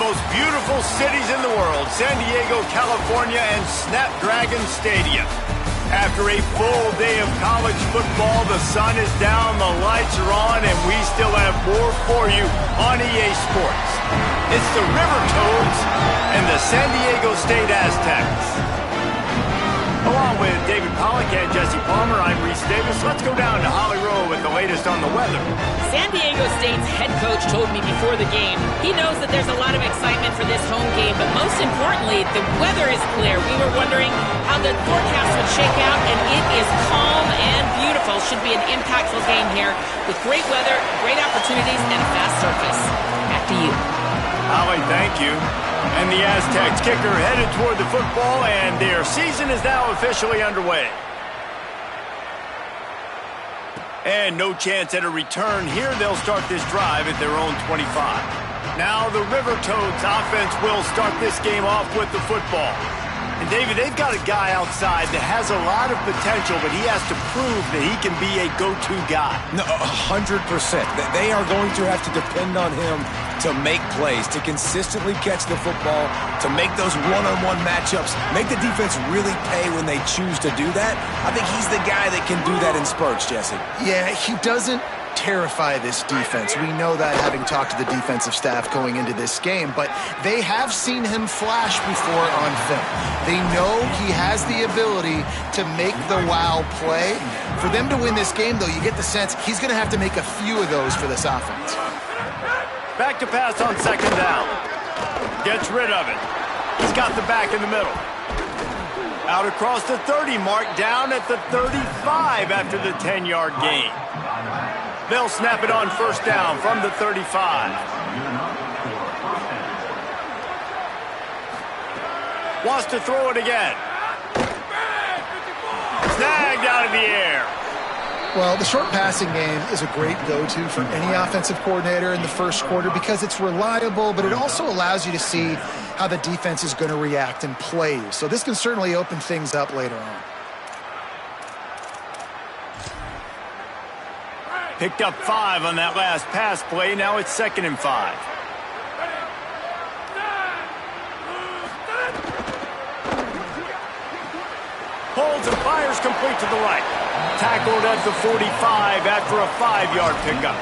most beautiful cities in the world, San Diego, California, and Snapdragon Stadium. After a full day of college football, the sun is down, the lights are on, and we still have more for you on EA Sports. It's the River Toads and the San Diego State Aztecs. Along with David Pollack and Jesse Palmer, I'm Reese Davis. Let's go down to Holly Rowe with the latest on the weather. San Diego State's head coach told me before the game he knows that there's a lot of excitement for this home game, but most importantly, the weather is clear. We were wondering how the forecast would shake out, and it is calm and beautiful. Should be an impactful game here with great weather, great opportunities, and a fast surface. Back to you. Holly, thank you. And the Aztecs kicker headed toward the football, and their season is now officially underway. And no chance at a return here. They'll start this drive at their own 25. Now the River Toads offense will start this game off with the football. And David, they've got a guy outside that has a lot of potential, but he has to prove that he can be a go-to guy. No, 100%. They are going to have to depend on him to make plays, to consistently catch the football, to make those one-on-one matchups, make the defense really pay when they choose to do that. I think he's the guy that can do that in spurts, Jesse. Yeah, he doesn't terrify this defense. We know that, having talked to the defensive staff going into this game, but they have seen him flash before on film. They know he has the ability to make the wow play. For them to win this game, though, you get the sense he's going to have to make a few of those for this offense. Back to pass on second down. Gets rid of it. He's got the back in the middle. Out across the 30 mark, down at the 35 after the 10-yard gain. They'll snap it on first down from the 35. Wants to throw it again. Snagged out of the air. Well, the short passing game is a great go-to for any offensive coordinator in the first quarter because it's reliable, but it also allows you to see how the defense is going to react and play. So this can certainly open things up later on. Picked up 5 on that last pass play. Now it's 2nd and 5. Holds and fires complete to the right. Tackled at the 45 after a 5-yard pickup.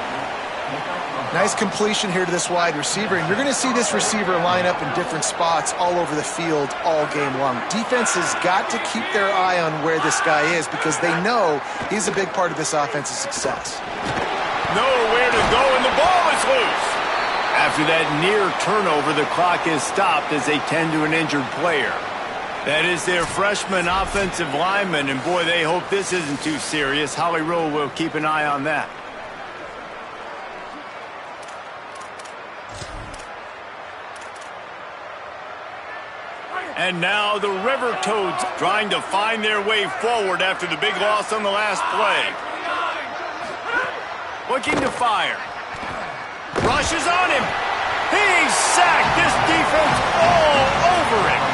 Nice completion here to this wide receiver, and you're going to see this receiver line up in different spots all over the field all game long. Defense has got to keep their eye on where this guy is because they know he's a big part of this offense's success. Nowhere to go, and the ball is loose. After that near turnover, the clock is stopped as they tend to an injured player. That is their freshman offensive lineman, and boy, they hope this isn't too serious. Holly Rowe will keep an eye on that. And now the River Toads trying to find their way forward after the big loss on the last play. Looking to fire. Rushes on him. He's sacked. This defense all over him.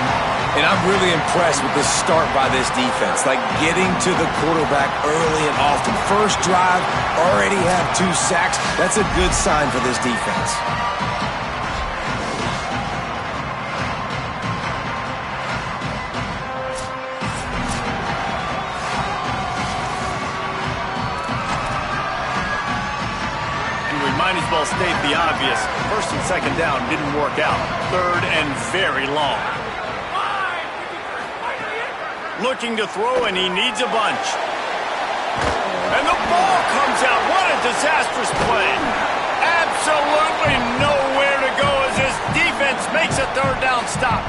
And I'm really impressed with this start by this defense. Like getting to the quarterback early and often. First drive, already have 2 sacks. That's a good sign for this defense. Might as well state the obvious. 1st and 2nd down didn't work out. 3rd and very long. Looking to throw, and he needs a bunch. And the ball comes out. What a disastrous play. Absolutely nowhere to go as this defense makes a 3rd down stop.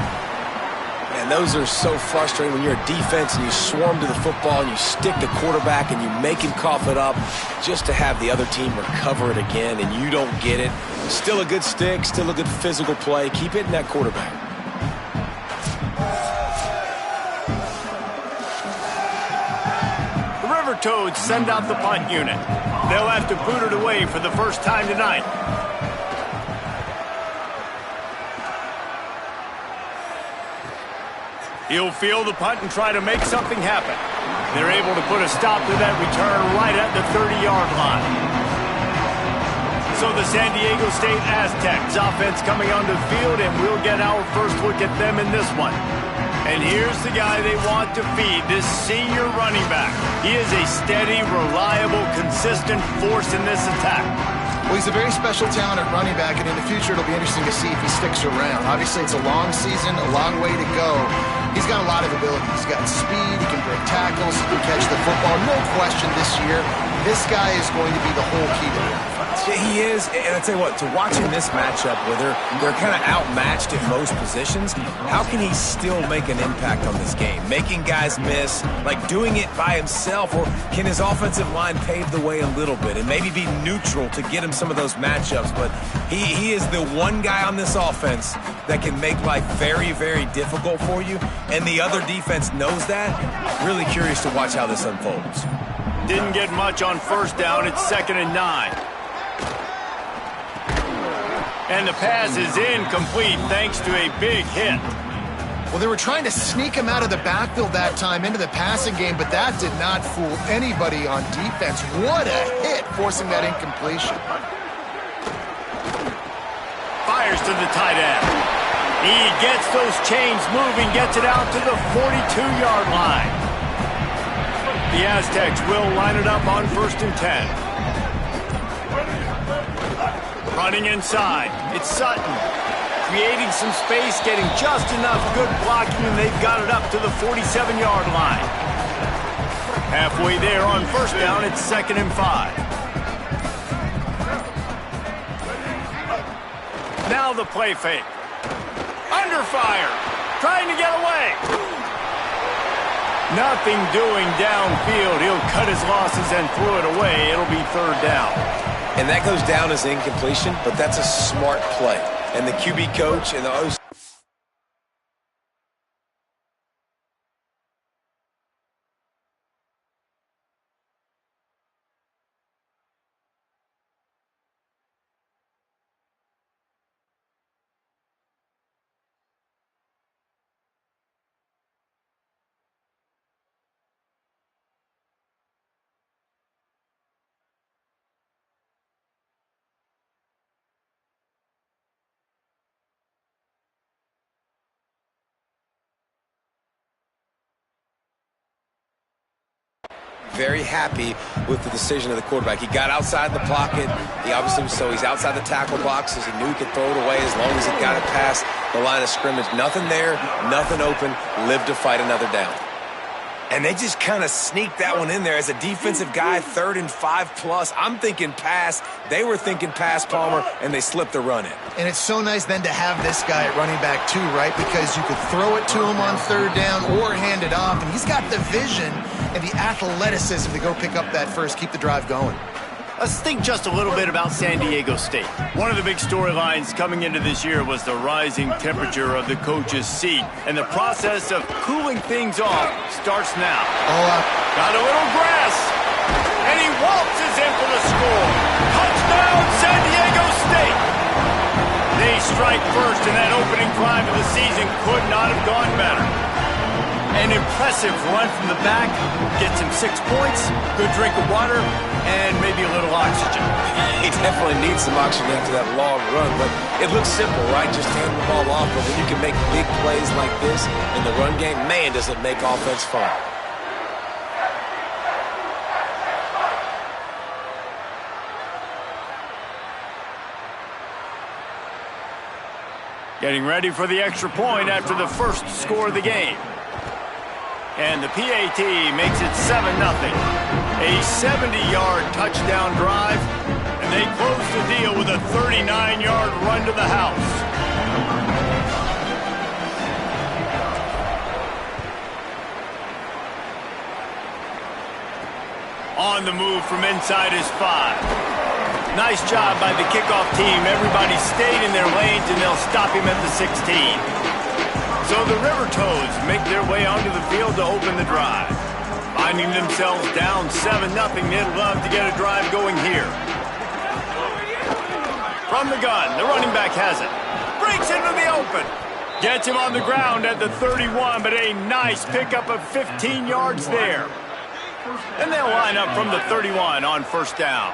And those are so frustrating when you're a defense and you swarm to the football and you stick the quarterback and you make him cough it up just to have the other team recover it again and you don't get it. Still a good stick, still a good physical play. Keep hitting that quarterback. The River Toads send out the punt unit. They'll have to boot it away for the first time tonight. He'll field the punt and try to make something happen. They're able to put a stop to that return right at the 30-yard line. So the San Diego State Aztecs offense coming onto the field, and we'll get our first look at them in this one. And here's the guy they want to feed, this senior running back. He is a steady, reliable, consistent force in this attack. Well, he's a very special talent at running back, and in the future it'll be interesting to see if he sticks around. Obviously, it's a long season, a long way to go. He's got a lot of ability. He's got speed, he can break tackles, he can catch the football. No question this year, this guy is going to be the whole key to the offense. He is, and I tell you what, to watching this matchup where they're kind of outmatched at most positions, how can he still make an impact on this game? Making guys miss, like doing it by himself, or can his offensive line pave the way a little bit and maybe be neutral to get him some of those matchups? But he is the one guy on this offense that can make life very, very difficult for you, and the other defense knows that. Really curious to watch how this unfolds. Didn't get much on first down. It's 2nd and 9. And the pass is incomplete thanks to a big hit. Well, they were trying to sneak him out of the backfield that time into the passing game, but that did not fool anybody on defense. What a hit, forcing that incompletion. Fires to the tight end. He gets those chains moving, gets it out to the 42-yard line. The Aztecs will line it up on 1st and 10. Running inside, it's Sutton. Creating some space, getting just enough good blocking, and they've got it up to the 47-yard line. Halfway there on first down, it's 2nd and 5. Now the play fake. Under fire, trying to get away. Nothing doing downfield. He'll cut his losses and throw it away. It'll be 3rd down. And that goes down as incompletion, but that's a smart play. And the QB coach and the OC. Very happy with the decision of the quarterback. He got outside the pocket. He obviously, so he's outside the tackle box as he knew he could throw it away as long as he got it past the line of scrimmage. Nothing there, nothing open, lived to fight another down. And they just kind of sneaked that one in there as a defensive guy, 3rd and 5+. I'm thinking pass. They were thinking pass, Palmer, and they slipped the run in. And it's so nice then to have this guy at running back too, right? Because you could throw it to him on 3rd down or hand it off, and he's got the vision and the athleticism to go pick up that first, keep the drive going. Let's think just a little bit about San Diego State. One of the big storylines coming into this year was the rising temperature of the coach's seat. And the process of cooling things off starts now. Got a little grass. And he waltzes in for the score. Touchdown, San Diego State. They strike first, and that opening drive of the season could not have gone better. An impressive run from the back, gets him 6 points, good drink of water, and maybe a little oxygen. He definitely needs some oxygen after that long run, but it looks simple, right? Just hand the ball off, but when you can make big plays like this in the run game, man, does it make offense fun. Getting ready for the extra point after the first score of the game. And the PAT makes it 7-0. A 70-yard touchdown drive, and they close the deal with a 39-yard run to the house. On the move from inside his 5. Nice job by the kickoff team. Everybody stayed in their lanes, and they'll stop him at the 16. So the River Toads make their way onto the field to open the drive. Finding themselves down 7-0, they'd love to get a drive going here. From the gun, the running back has it. Breaks into the open. Gets him on the ground at the 31, but a nice pickup of 15 yards there. And they'll line up from the 31 on first down.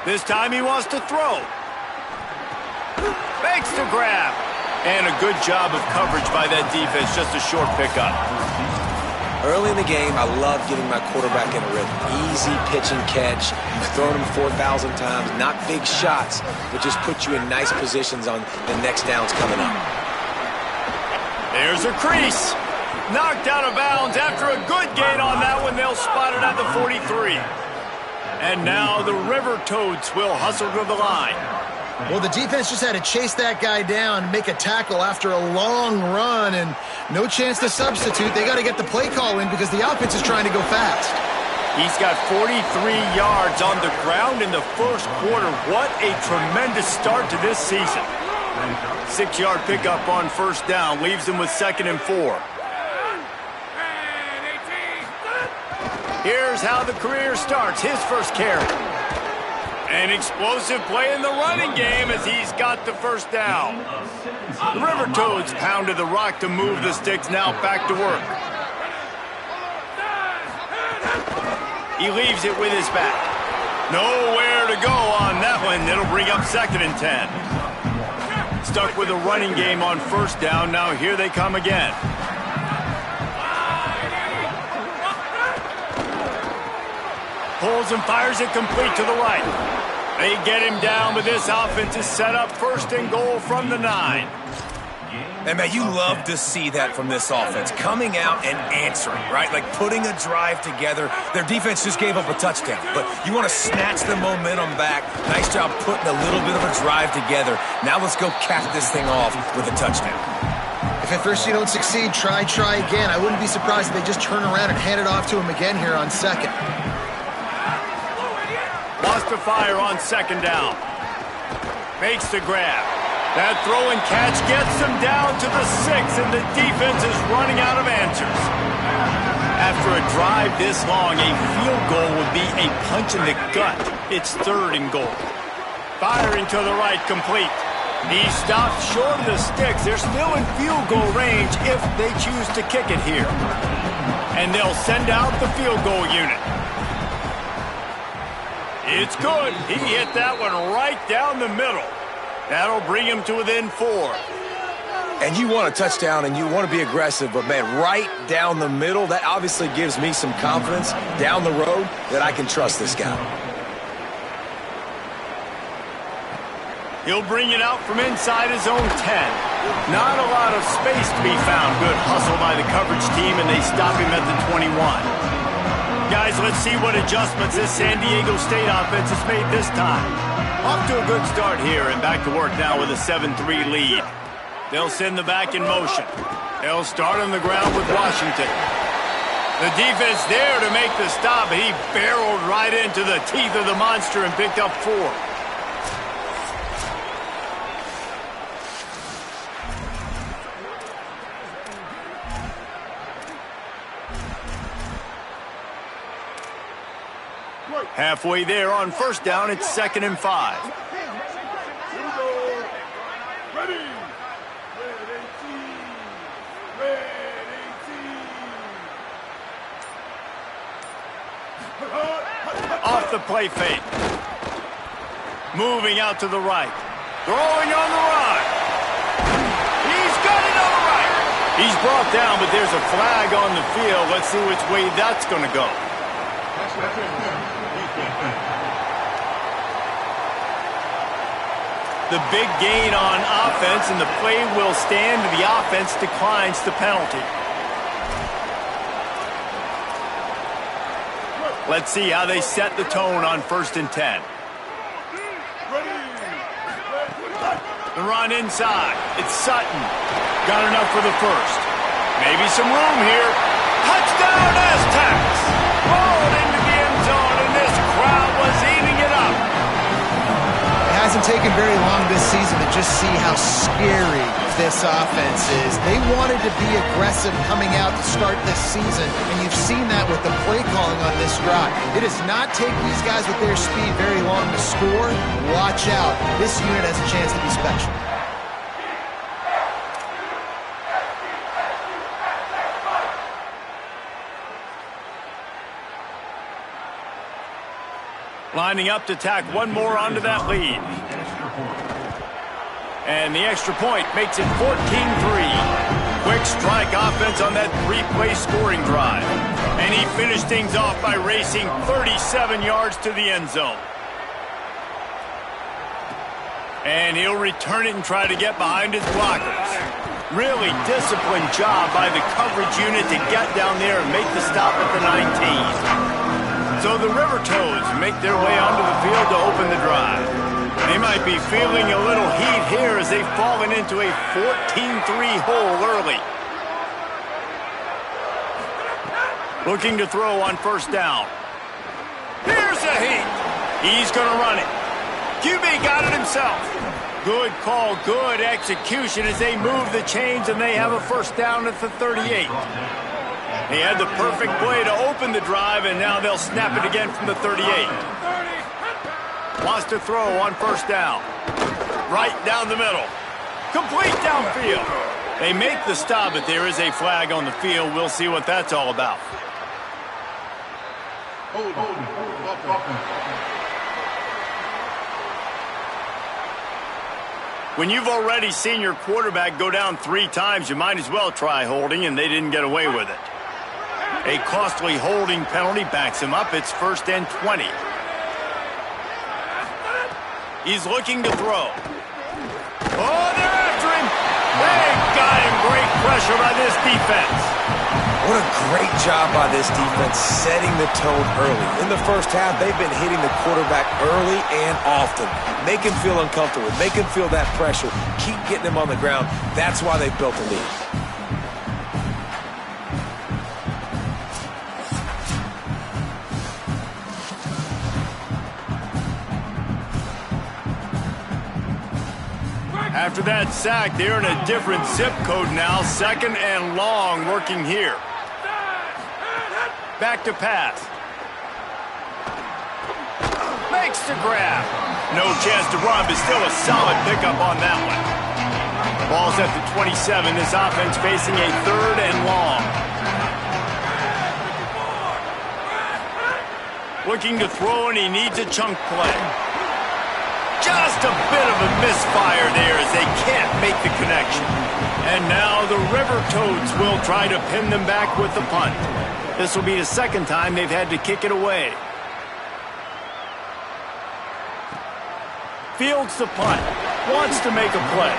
This time he wants to throw. Makes the grab. And a good job of coverage by that defense, just a short pickup. Early in the game, I love getting my quarterback in a rhythm. Easy pitch and catch. You've thrown him 4,000 times. Not big shots, but just put you in nice positions on the next downs coming up. There's a crease. Knocked out of bounds after a good gain on that one. They'll spot it at the 43. And now the River Toads will hustle to the line. Well, the defense just had to chase that guy down, make a tackle after a long run, and no chance to substitute. They got to get the play call in because the offense is trying to go fast. He's got 43 yards on the ground in the first quarter. What a tremendous start to this season. 6-yard pickup on first down leaves him with 2nd and 4. Here's how the career starts. His first carry. An explosive play in the running game as he's got the first down. The River Toads pounded the rock to move the sticks, now back to work. He leaves it with his back. Nowhere to go on that one. It'll bring up 2nd and 10. Stuck with a running game on first down. Now here they come again. Pulls and fires it complete to the right. They get him down, but this offense is set up 1st and goal from the 9. And, man, you love to see that from this offense. Coming out and answering, right? Like putting a drive together. Their defense just gave up a touchdown, but you want to snatch the momentum back. Nice job putting a little bit of a drive together. Now let's go cap this thing off with a touchdown. If at first you don't succeed, try again. I wouldn't be surprised if they just turn around and hand it off to him again here on 2nd. Lost to fire on 2nd down. Makes the grab. That throw and catch gets them down to the 6, and the defense is running out of answers. After a drive this long, a field goal would be a punch in the gut. It's 3rd and goal. Firing to the right, complete. He stopped short of the sticks. They're still in field goal range if they choose to kick it here. And they'll send out the field goal unit. It's good. He hit that one right down the middle. That'll bring him to within 4. And you want a touchdown and you want to be aggressive, but, man, right down the middle, that obviously gives me some confidence down the road that I can trust this guy. He'll bring it out from inside his own 10. Not a lot of space to be found. Good hustle by the coverage team, and they stop him at the 21. Guys, let's see what adjustments this San Diego State offense has made this time. Off to a good start here, and back to work now with a 7-3 lead. They'll send the back in motion. They'll start on the ground with Washington. The defense there to make the stop, but he barreled right into the teeth of the monster and picked up 4. Halfway there on first down, it's 2nd and 5. Off the play fake. Moving out to the right. Throwing on the run. He's got it on the right. He's brought down, but there's a flag on the field. Let's see which way that's going to go. The big gain on offense, and the play will stand. The offense declines the penalty. Let's see how they set the tone on 1st and 10. The run inside. It's Sutton. Got enough for the first. Maybe some room here. Touchdown, Aztecs! Rolled into the end zone, and this crowd was eating it up. It hasn't taken very long this season to just see how scary this offense is. They wanted to be aggressive coming out to start this season, and you've seen that with the play calling on this drive. It does not take these guys with their speed very long to score. Watch out. This unit has a chance to be special. Lining up to tack one more onto that lead. And the extra point makes it 14-3. Quick strike offense on that three-play scoring drive. And he finished things off by racing 37 yards to the end zone. And he'll return it and try to get behind his blockers. Really disciplined job by the coverage unit to get down there and make the stop at the 19. So the River Toads make their way onto the field to open the drive. They might be feeling a little heat here as they've fallen into a 14-3 hole early. Looking to throw on first down. Here's the heat. He's going to run it. QB got it himself. Good call, good execution as they move the chains and they have a first down at the 38. They had the perfect play to open the drive, and now they'll snap it again from the 38. Wants to throw on first down. Right down the middle. Complete downfield. They make the stop, but there is a flag on the field. We'll see what that's all about. When you've already seen your quarterback go down 3 times, you might as well try holding, and they didn't get away with it. A costly holding penalty backs him up. It's 1st and 20. He's looking to throw. Oh, they're after him. They got him. Great pressure by this defense. What a great job by this defense setting the tone early. In the first half, they've been hitting the quarterback early and often. Make him feel uncomfortable. Make him feel that pressure. Keep getting him on the ground. That's why they built the lead. After that sack, they're in a different zip code now. 2nd and long working here. Back to pass. Makes the grab. No chance to run, but still a solid pickup on that one. Ball's at the 27. This offense facing a 3rd and long. Looking to throw, and he needs a chunk play. Just a bit of a misfire there as they can't make the connection. And now the River Toads will try to pin them back with the punt. This will be the 2nd time they've had to kick it away. Fields the punt. Wants to make a play.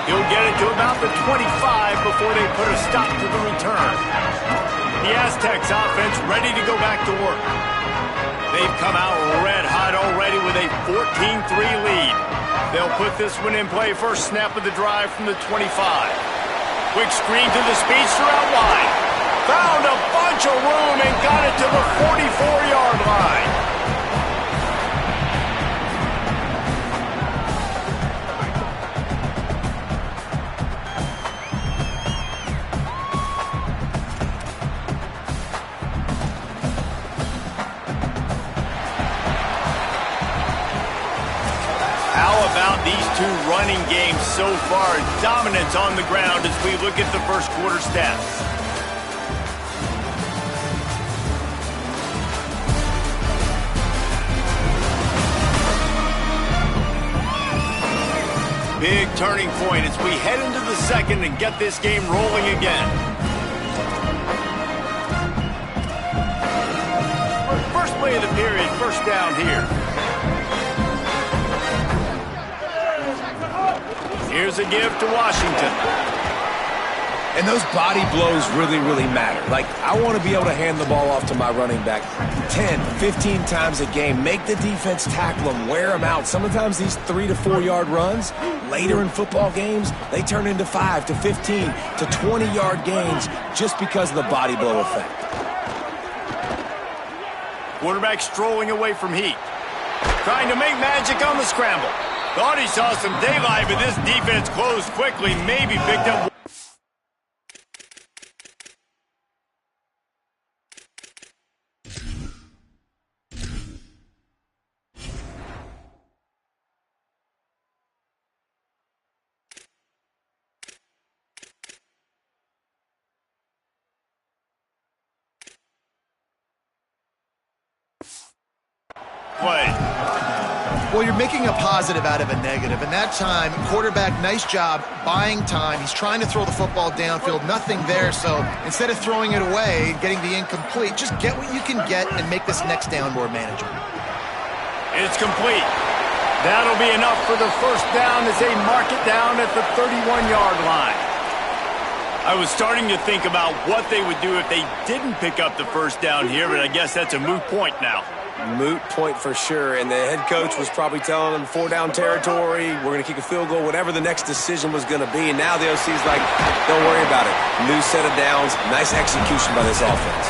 He'll get it to about the 25 before they put a stop to the return. The Aztecs offense ready to go back to work. They've come out red hot already with a 14-3 lead. They'll put this one in play. First snap of the drive from the 25. Quick screen to the speedster out wide. Found a bunch of room and got it to the 44-yard line. These two running games so far, dominance on the ground as we look at the first quarter stats. Big turning point as we head into the 2nd and get this game rolling again. First play of the period, first down here. Here's a give to Washington. And those body blows really, really matter. Like, I want to be able to hand the ball off to my running back 10, 15 times a game. Make the defense tackle them, wear them out. Sometimes these 3 to 4 yard runs, later in football games, they turn into 5 to 15 to 20 yard gains just because of the body blow effect. Quarterback strolling away from heat. Trying to make magic on the scramble. Thought he saw some daylight, but this defense closed quickly, maybe picked up. Play. Well, you're making a positive out of a negative. And that time, quarterback, nice job buying time. He's trying to throw the football downfield, nothing there. So instead of throwing it away and getting the incomplete, just get what you can get and make this next down more manageable. It's complete. That'll be enough for the first down as they mark it down at the 31-yard line. I was starting to think about what they would do if they didn't pick up the first down here, but I guess that's a moot point now. Moot point for sure, and the head coach was probably telling them 4-down territory, we're going to kick a field goal, whatever the next decision was going to be. And now the OC's like, don't worry about it. New set of downs, nice execution by this offense.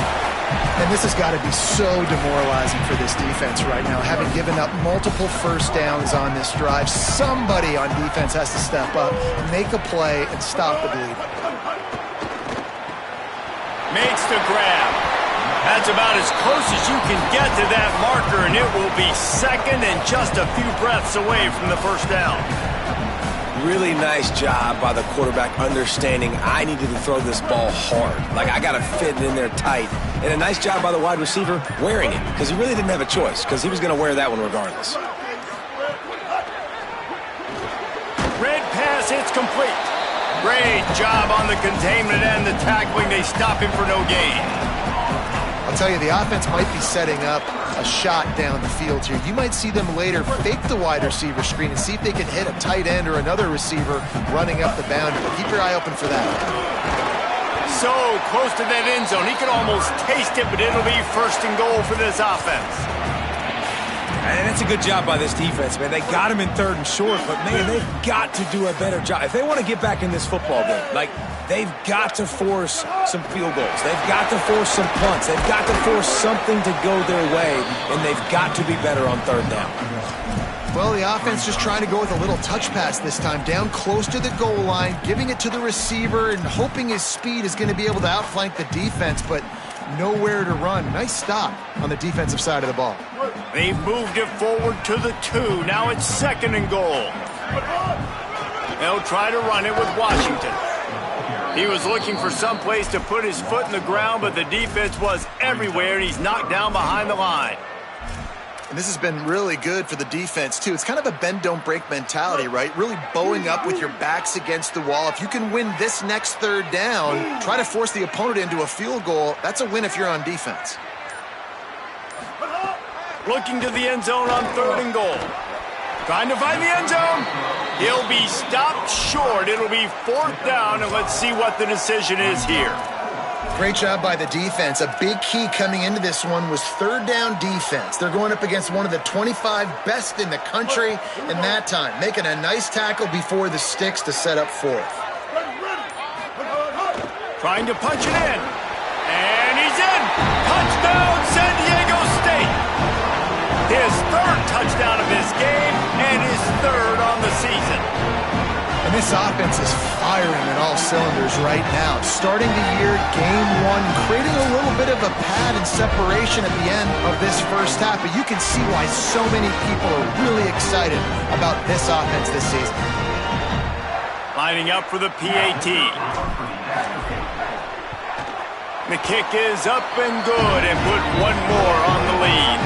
And this has got to be so demoralizing for this defense right now, having given up multiple first downs on this drive. Somebody on defense has to step up, make a play, and stop the bleeding. Makes the grab. That's about as close as you can get to that marker, and it will be second and just a few breaths away from the first down. Really nice job by the quarterback understanding I needed to throw this ball hard. Like, I got to fit it in there tight. And a nice job by the wide receiver wearing it, because he really didn't have a choice, because he was going to wear that one regardless. Red pass, it's complete. Great job on the containment and the tackling. They stop him for no gain. I'll tell you, the offense might be setting up a shot down the field here. You might see them later fake the wide receiver screen and see if they can hit a tight end or another receiver running up the boundary. Keep your eye open for that. So close to that end zone. He can almost taste it, but it'll be first and goal for this offense. And that's a good job by this defense, man. They got him in 3rd and short, but, man, they've got to do a better job. If they want to get back in this football game, like, they've got to force some field goals. They've got to force some punts. They've got to force something to go their way, and they've got to be better on 3rd down. Well, the offense just trying to go with a little touch pass this time, down close to the goal line, giving it to the receiver and hoping his speed is going to be able to outflank the defense, but nowhere to run. Nice stop on the defensive side of the ball. They've moved it forward to the 2. Now it's 2nd and goal. They'll try to run it with Washington. He was looking for some place to put his foot in the ground, but the defense was everywhere, and he's knocked down behind the line. And this has been really good for the defense, too. It's kind of a bend-don't-break mentality, right? Really bowing up with your backs against the wall. If you can win this next 3rd down, try to force the opponent into a field goal, that's a win if you're on defense. Looking to the end zone on 3rd and goal. Trying to find the end zone. He'll be stopped short. It'll be 4th down, and let's see what the decision is here. Great job by the defense. A big key coming into this one was 3rd down defense. They're going up against one of the 25 best in the country in that time, making a nice tackle before the sticks to set up 4th. Trying to punch it in. And he's in. Touchdown, San Diego State. His 3rd touchdown of this game and his 3rd on the season. And this offense is firing in all cylinders right now. Starting the year, game 1, creating a little bit of a pad and separation at the end of this first half. But you can see why so many people are really excited about this offense this season. Lining up for the PAT. The kick is up and good and put one more on the lead.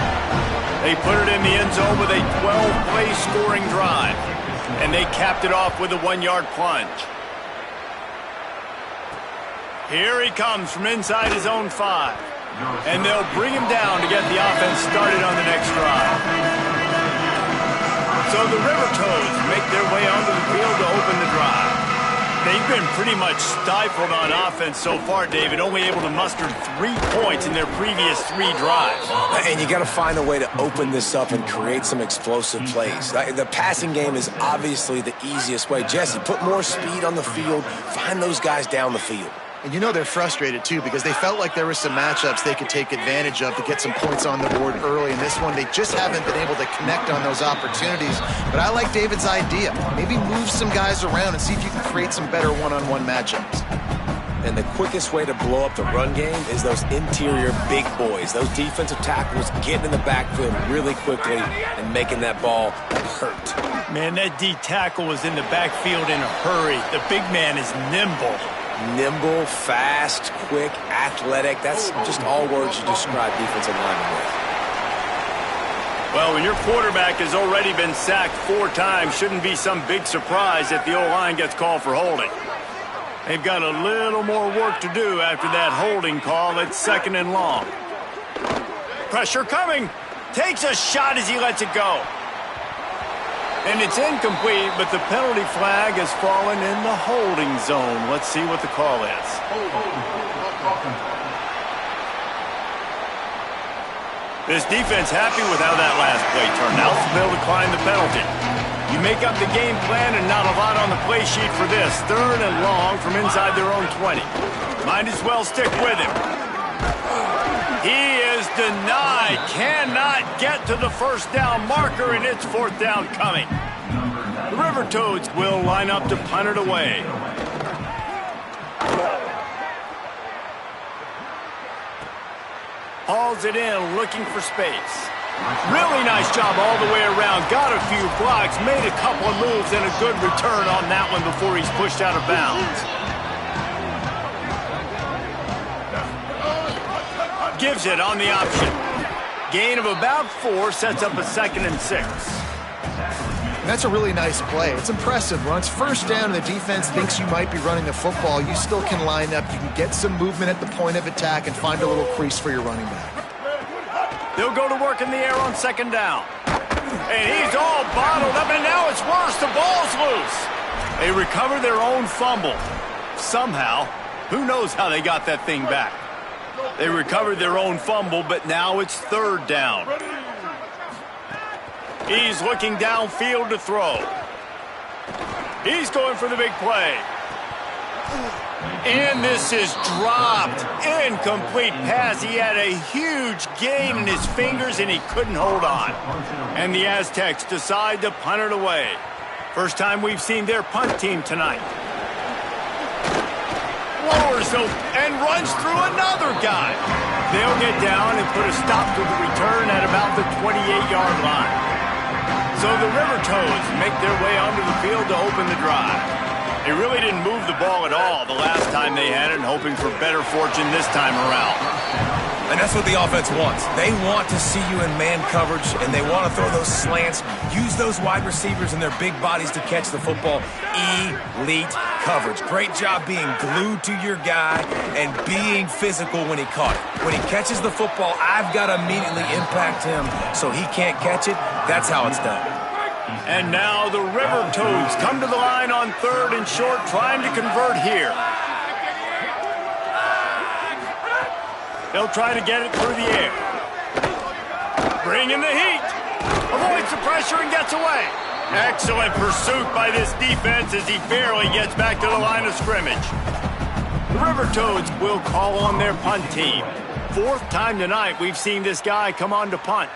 They put it in the end zone with a 12-play scoring drive. And they capped it off with a 1-yard plunge. Here he comes from inside his own 5. And they'll bring him down to get the offense started on the next drive. So the River Toads make their way onto the field to open the drive. They've been pretty much stifled on offense so far, David, only able to muster 3 points in their previous 3 drives. And you got to find a way to open this up and create some explosive plays. The passing game is obviously the easiest way. Jesse, put more speed on the field, find those guys down the field. And you know they're frustrated, too, because they felt like there were some matchups they could take advantage of to get some points on the board early. In this one, they just haven't been able to connect on those opportunities. But I like David's idea. Maybe move some guys around and see if you can create some better one-on-one matchups. And the quickest way to blow up the run game is those interior big boys, those defensive tackles getting in the backfield really quickly and making that ball hurt. Man, that D tackle was in the backfield in a hurry. The big man is nimble. Nimble, fast, quick, athletic. That's just all words you describe defensive linemen with. Well, when your quarterback has already been sacked 4 times, shouldn't be some big surprise if the O-line gets called for holding. They've got a little more work to do after that holding call at 2nd and long. Pressure coming. Takes a shot as he lets it go. And it's incomplete, but the penalty flag has fallen in the holding zone. Let's see what the call is. This defense happy with how that last play turned out, so they'll decline the penalty. You make up the game plan and not a lot on the play sheet for this. 3rd and long from inside their own 20. Might as well stick with him. He is denied. Cannot get to the 1st down marker, and it's 4th down coming. The River Toads will line up to punt it away. Hauls it in, looking for space. Really nice job all the way around. Got a few blocks, made a couple of moves, and a good return on that one before he's pushed out of bounds. Gives it on the option. Gain of about 4 sets up a 2nd and 6. That's a really nice play. It's impressive. When it's 1st down and the defense thinks you might be running the football, you still can line up. You can get some movement at the point of attack and find a little crease for your running back. They'll go to work in the air on 2nd down. And he's all bottled up, and now it's worse. The ball's loose. They recover their own fumble. Somehow, who knows how they got that thing back. They recovered their own fumble, but now it's 3rd down. He's looking downfield to throw. He's going for the big play. And this is dropped. Incomplete pass. He had a huge gain in his fingers, and he couldn't hold on. And the Aztecs decide to punt it away. First time we've seen their punt team tonight. Lowers and runs through another guy. They'll get down and put a stop to the return at about the 28-yard line. So the River Toads make their way onto the field to open the drive. They really didn't move the ball at all the last time they had it, and hoping for better fortune this time around. And that's what the offense wants. They want to see you in man coverage, and they want to throw those slants, use those wide receivers and their big bodies to catch the football. Elite coverage. Great job being glued to your guy and being physical when he caught it. When he catches the football, I've got to immediately impact him so he can't catch it. That's how it's done. And now the River Toads come to the line on 3rd and short, trying to convert here. They'll try to get it through the air. Bring in the heat. Avoids the pressure and gets away. Excellent pursuit by this defense as he barely gets back to the line of scrimmage. The River Toads will call on their punt team. 4th time tonight we've seen this guy come on to punt.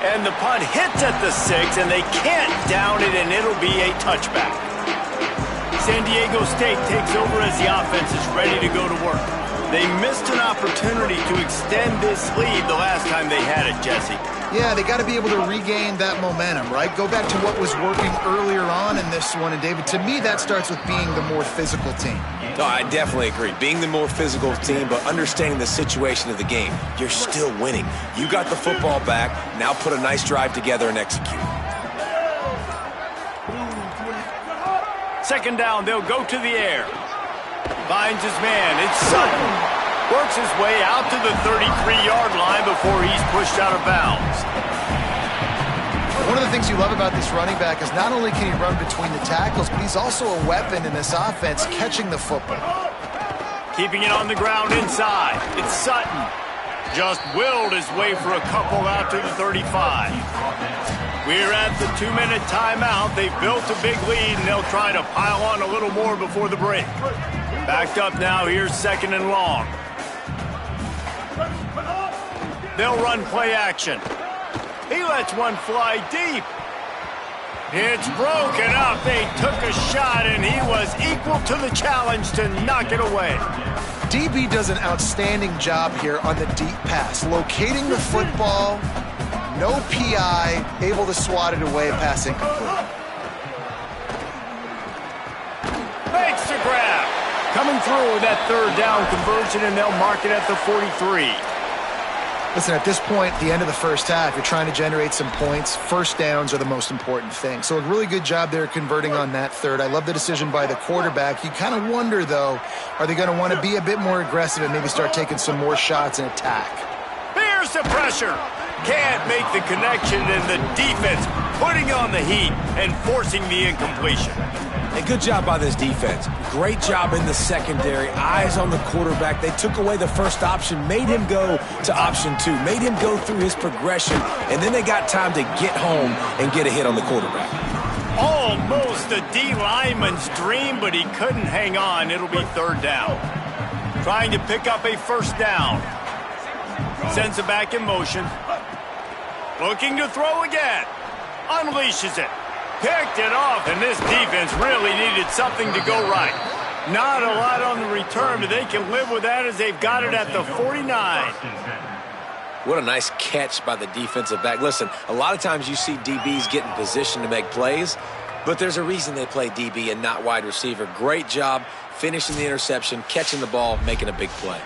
And the punt hits at the 6, and they can't down it, and it'll be a touchback. San Diego State takes over as the offense is ready to go to work. They missed an opportunity to extend this lead the last time they had it, Jesse. Yeah, they got to be able to regain that momentum, right? Go back to what was working earlier on in this one. And, David, to me, that starts with being the more physical team. No, I definitely agree. Being the more physical team, but understanding the situation of the game. You're still winning. You got the football back. Now put a nice drive together and execute. 2nd down, they'll go to the air. Finds his man. It's Sutton. Works his way out to the 33-yard line before he's pushed out of bounds. One of the things you love about this running back is not only can he run between the tackles, but he's also a weapon in this offense, catching the football. Keeping it on the ground inside. It's Sutton. Just willed his way for a couple out to the 35. We're at the 2-minute timeout. They've built a big lead, and they'll try to pile on a little more before the break. Backed up now. Here's 2nd and long. They'll run play action. He lets one fly deep. It's broken up. They took a shot, and he was equal to the challenge to knock it away. DB does an outstanding job here on the deep pass, locating the football, no PI, able to swat it away, pass incomplete. Makes the grab. Coming through with that 3rd down conversion, and they'll mark it at the 43. Listen, at this point, at the end of the first half, you're trying to generate some points. First downs are the most important thing. So a really good job there converting on that third. I love the decision by the quarterback. You kind of wonder, though, are they going to want to be a bit more aggressive and maybe start taking some more shots and attack? Here's the pressure. Can't make the connection, and the defense putting on the heat and forcing the incompletion. And good job by this defense. Great job in the secondary. Eyes on the quarterback. They took away the first option, made him go to option 2, made him go through his progression, and then they got time to get home and get a hit on the quarterback. Almost a D lineman's dream, but he couldn't hang on. It'll be third down. Trying to pick up a first down. Sends it back in motion. Looking to throw again. Unleashes it. Picked it off, and this defense really needed something to go right. Not a lot on the return, but they can live with that as they've got it at the 49. What a nice catch by the defensive back. Listen, a lot of times you see DBs get in position to make plays, but there's a reason they play DB and not wide receiver. Great job finishing the interception, catching the ball, making a big play.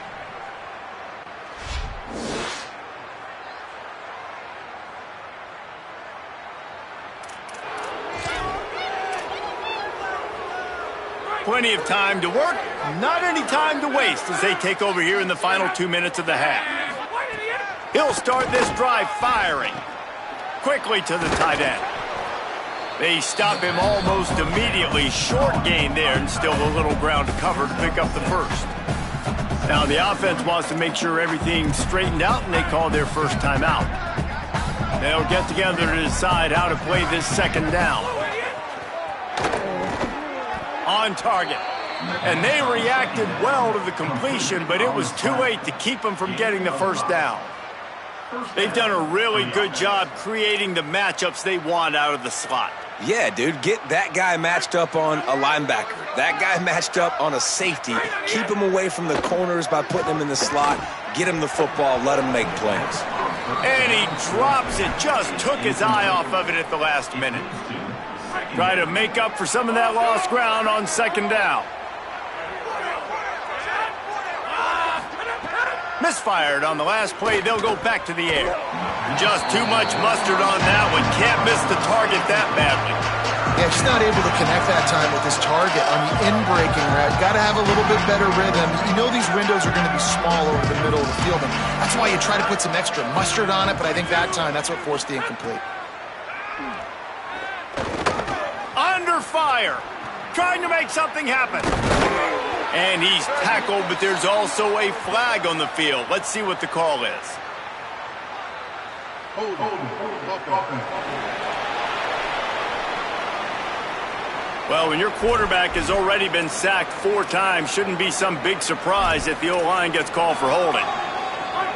Plenty of time to work, not any time to waste as they take over here in the final 2 minutes of the half. He'll start this drive firing. Quickly to the tight end. They stop him almost immediately. Short gain there and still a little ground to cover to pick up the first. Now the offense wants to make sure everything's straightened out, and they call their first timeout. They'll get together to decide how to play this second down. On target. And they reacted well to the completion, but it was too late to keep them from getting the first down. They've done a really good job creating the matchups they want out of the slot. Yeah, dude, get that guy matched up on a linebacker. That guy matched up on a safety. Keep him away from the corners by putting him in the slot. Get him the football. Let him make plays. And he drops it. Just took his eye off of it at the last minute. Try to make up for some of that lost ground on second down. Misfired on the last play. They'll go back to the air. Just too much mustard on that one. Can't miss the target that badly. Yeah, just not able to connect that time with his target on the in-breaking route. Got to have a little bit better rhythm. You know these windows are going to be small over the middle of the field, and that's why you try to put some extra mustard on it, but I think that time that's what forced the incomplete. Under fire, trying to make something happen. And he's tackled, but there's also a flag on the field. Let's see what the call is. Well, when your quarterback has already been sacked 4 times, shouldn't be some big surprise if the O-line gets called for holding.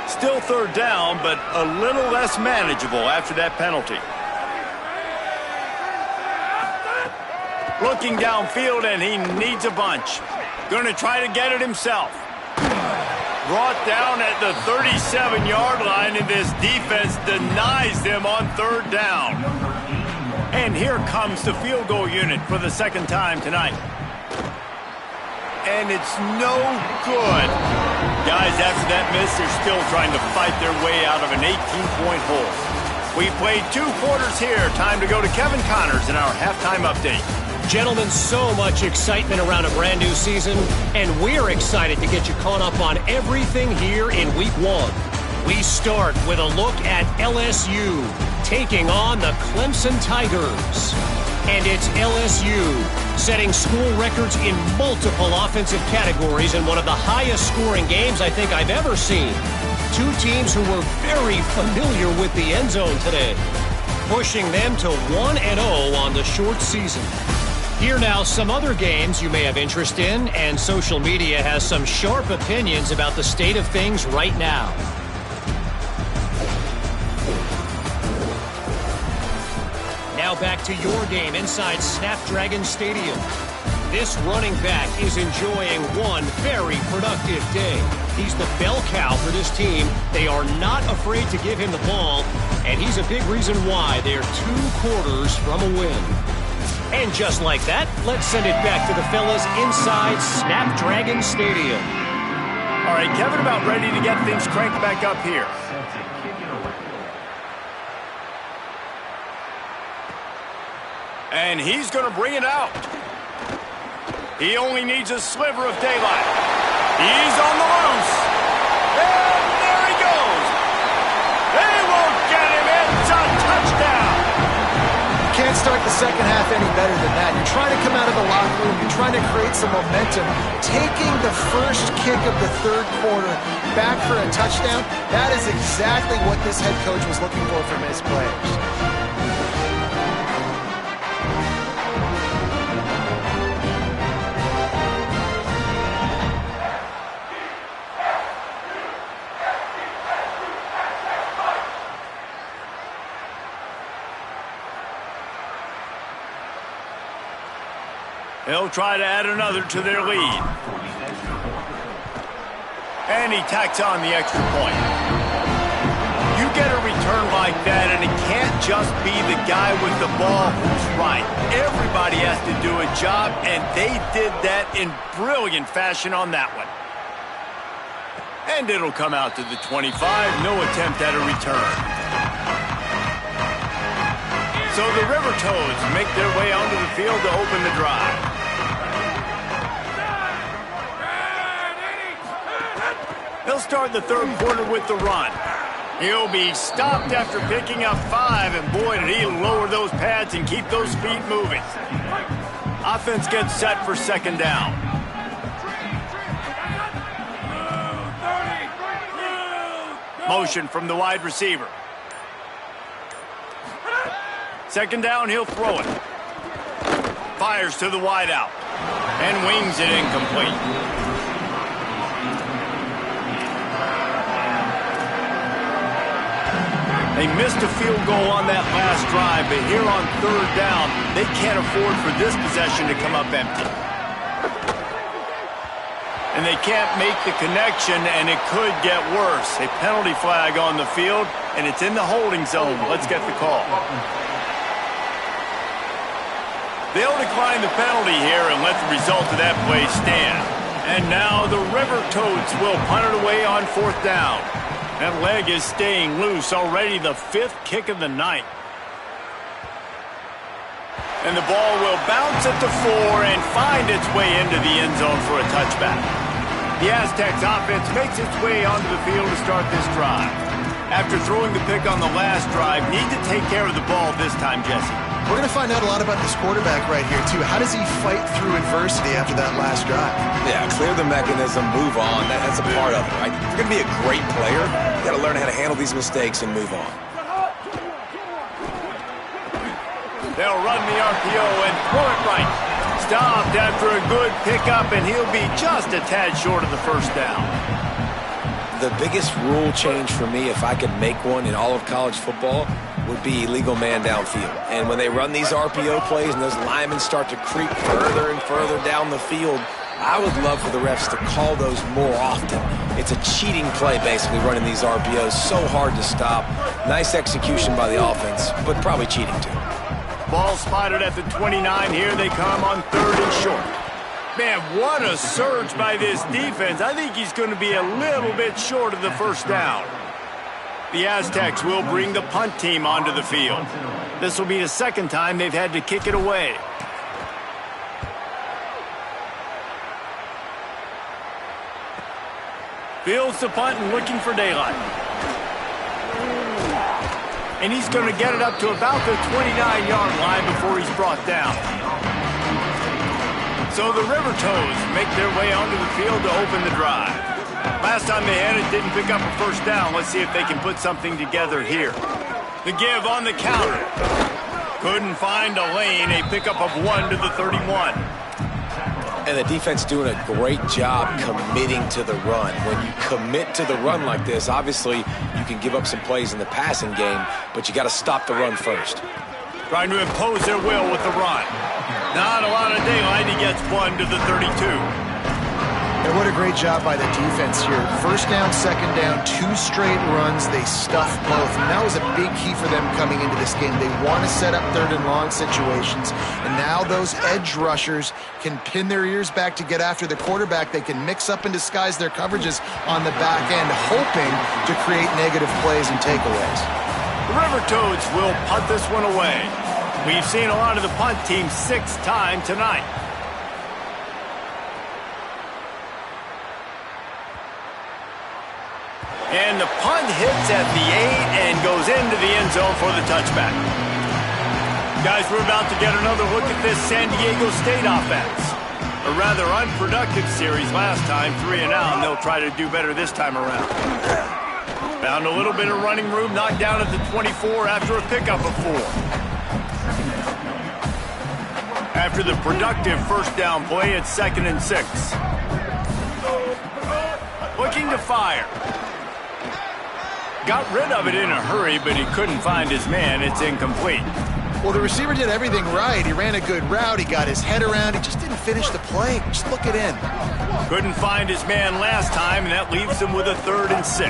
Still third down, but a little less manageable after that penalty. Looking downfield, and he needs a bunch. Going to try to get it himself. Brought down at the 37-yard line, and this defense denies them on third down. And here comes the field goal unit for the second time tonight. And it's no good. Guys, after that miss, they're still trying to fight their way out of an 18-point hole. We played 2 quarters here. Time to go to Kevin Connors in our halftime update. Gentlemen, so much excitement around a brand new season, and we're excited to get you caught up on everything here in Week 1. We start with a look at LSU taking on the Clemson Tigers. And it's LSU setting school records in multiple offensive categories in one of the highest scoring games I think I've ever seen. 2 teams who were very familiar with the end zone today, pushing them to 1-0 on the short season. Here now, some other games you may have interest in, and social media has some sharp opinions about the state of things right now. Now back to your game inside Snapdragon Stadium. This running back is enjoying one very productive day. He's the bell cow for this team. They are not afraid to give him the ball, and he's a big reason why they're 2 quarters from a win. And just like that, let's send it back to the fellas inside Snapdragon Stadium. All right, Kevin, about ready to get things cranked back up here. And he's going to bring it out. He only needs a sliver of daylight. He's on the loose. And there he goes. They won't get him. It's a touchdown. You can't start the second half any better than that. You're trying to come out of the locker room. You're trying to create some momentum. Taking the first kick of the third quarter back for a touchdown, that is exactly what this head coach was looking for from his players. They'll try to add another to their lead. And he tacks on the extra point. You get a return like that, and it can't just be the guy with the ball who's right. Everybody has to do a job, and they did that in brilliant fashion on that one. And it'll come out to the 25. No attempt at a return. So the River Toads make their way onto the field to open the drive. They'll start the third quarter with the run. He'll be stopped after picking up 5, and boy, did he lower those pads and keep those feet moving. Offense gets set for second down. Motion from the wide receiver. Second down, he'll throw it. Fires to the wideout and wings it incomplete. They missed a field goal on that last drive, but here on third down, they can't afford for this possession to come up empty. And they can't make the connection, and it could get worse. A penalty flag on the field, and it's in the holding zone. Let's get the call. They'll decline the penalty here and let the result of that play stand. And now the River Toads will punt it away on fourth down. That leg is staying loose, already the 5th kick of the night. And the ball will bounce at the 4 and find its way into the end zone for a touchback. The Aztecs offense makes its way onto the field to start this drive. After throwing the pick on the last drive, need to take care of the ball this time, Jesse. We're going to find out a lot about this quarterback right here, too. How does he fight through adversity after that last drive? Yeah, clear the mechanism, move on. That's a part of it, right? If you're going to be a great player, you got to learn how to handle these mistakes and move on. They'll run the RPO and throw it right. Stopped after a good pickup, and he'll be just a tad short of the first down. The biggest rule change for me, if I could make one in all of college football, would be illegal man downfield. And when they run these RPO plays and those linemen start to creep further and further down the field, I would love for the refs to call those more often. It's a cheating play, basically, running these RPOs. So hard to stop. Nice execution by the offense, but probably cheating too. Ball spotted at the 29. Here they come on third and short. Man, what a surge by this defense. I think he's going to be a little bit short of the first down. The Aztecs will bring the punt team onto the field. This will be the second time they've had to kick it away. Fields the punt and looking for daylight. And he's going to get it up to about the 29-yard line before he's brought down. So the River Toads make their way onto the field to open the drive. Last time they had it, didn't pick up a first down. Let's see if they can put something together here. The give on the counter. Couldn't find a lane. A pickup of 1 to the 31. And the defense doing a great job committing to the run. When you commit to the run like this, obviously you can give up some plays in the passing game, but you got to stop the run first. Trying to impose their will with the run. Not a lot of daylight. He gets 1 to the 32. And what a great job by the defense here. First down, second down, 2 straight runs. They stuffed both. And that was a big key for them coming into this game. They want to set up third and long situations. And now those edge rushers can pin their ears back to get after the quarterback. They can mix up and disguise their coverages on the back end, hoping to create negative plays and takeaways. The River Toads will punt this one away. We've seen a lot of the punt team 6 times tonight. And the punt hits at the 8 and goes into the end zone for the touchback. Guys, we're about to get another look at this San Diego State offense. A rather unproductive series last time, 3 and out, and they'll try to do better this time around. Found a little bit of running room, knocked down at the 24 after a pickup of 4. After the productive first down play, it's 2nd and 6. Looking to fire. Got rid of it in a hurry, but he couldn't find his man. It's incomplete. Well, the receiver did everything right. He ran a good route. He got his head around. He just didn't finish the play. Just look it in. Couldn't find his man last time, and that leaves him with a 3rd and 6.